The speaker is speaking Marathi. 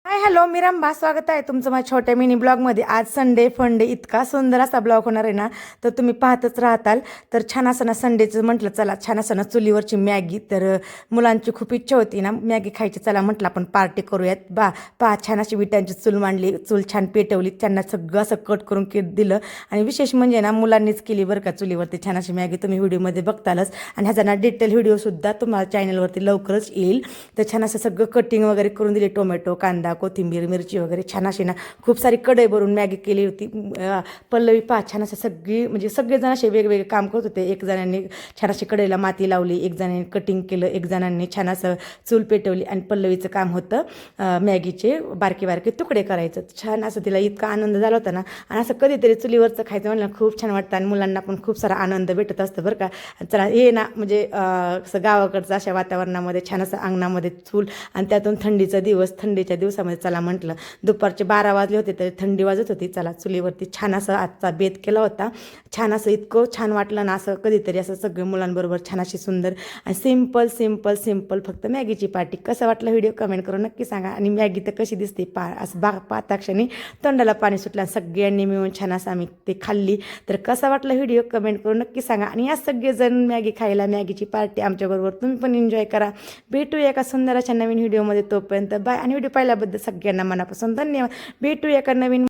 हाय हॅलो मी रंभा, स्वागत आहे तुमचं माझ्या छोट्या मिनी ब्लॉगमध्ये. आज संडे फंडे इतका सुंदर असा ब्लॉग होणार आहे ना, तर तुम्ही पाहतच राहताल. तर छान असं ना संडेचं म्हटलं चला छान असं ना चुलीवरची मॅगी. तर मुलांची खूप इच्छा होती ना मॅगी खायची, चला म्हटलं आपण पार्टी करूयात. पहा छान अशी विटांची चूल मांडली, चूल छान पेटवली, त्यांना सगळं असं कट करून दिलं. आणि विशेष म्हणजे ना मुलांनीच केली बरं का चुलीवरती छान अशी मॅगी. तुम्ही व्हिडिओमध्ये बघतालच आणि ह्याचा ना डिटेल व्हिडिओसुद्धा तुम्हाला चॅनलवरती लवकरच येईल. तर छान असं सगळं कटिंग वगैरे करून दिली, टोमॅटो कांदा कोथिंबीर मिरची वगैरे छान अशी ना खूप सारी कढई भरून मॅगी केली होती. पल्लवी पहा छान असं सगळी म्हणजे सगळेजण असे वेगवेगळे काम करत होते. एक जणांनी छान अशी कढईला माती लावली, एक जणांनी कटिंग केलं, एक जणांनी छान असं चूल पेटवली. आणि पल्लवीचं काम होतं मॅगीचे बारके बारके तुकडे करायचं. छान असं तिला इतका आनंद झाला होता ना. आणि असं कधीतरी चुलीवरचं खायचं म्हणलं खूप छान वाटतं आणि मुलांना पण खूप सारा आनंद भेटत असतं बरं का. चला हे ना म्हणजे असं गावाकडचं अशा वातावरणामध्ये छान असं अंगणामध्ये चूल आणि त्यातून थंडीचा दिवस, थंडीच्या दिवसामध्ये चला म्हटलं दुपारचे 12 वाजले होते तरी थंडी वाजत होती. चला चुलीवरती छान असं आजचा बेत केला होता. छान असं इतकं छान वाटलं ना, असं कधीतरी असं सगळं मुलांबरोबर छान अशी सुंदर आणि सिम्पल सिम्पल सिम्पल फक्त मॅगीची पार्टी. कसं वाटलं व्हिडिओ कमेंट करून नक्की सांगा. आणि मॅगी तर कशी दिसते असं पाहता क्षणी तोंडाला पाणी सुटलं. सगळ्यांनी मिळून छान असं आम्ही ते खाल्ली. तर कसा वाटलं व्हिडिओ कमेंट करून नक्की सांगा. आणि या सगळेजण मॅगी खायला, मॅगीची पार्टी आमच्याबरोबर तुम्ही पण एन्जॉय करा. भेटूया एका सुंदर अशा नवीन व्हिडिओमध्ये. तोपर्यंत बाय. आणि व्हिडिओ पाहिल्याबद्दल सगळ्यांना मनापासून धन्यवाद. भेटूया एका नवीन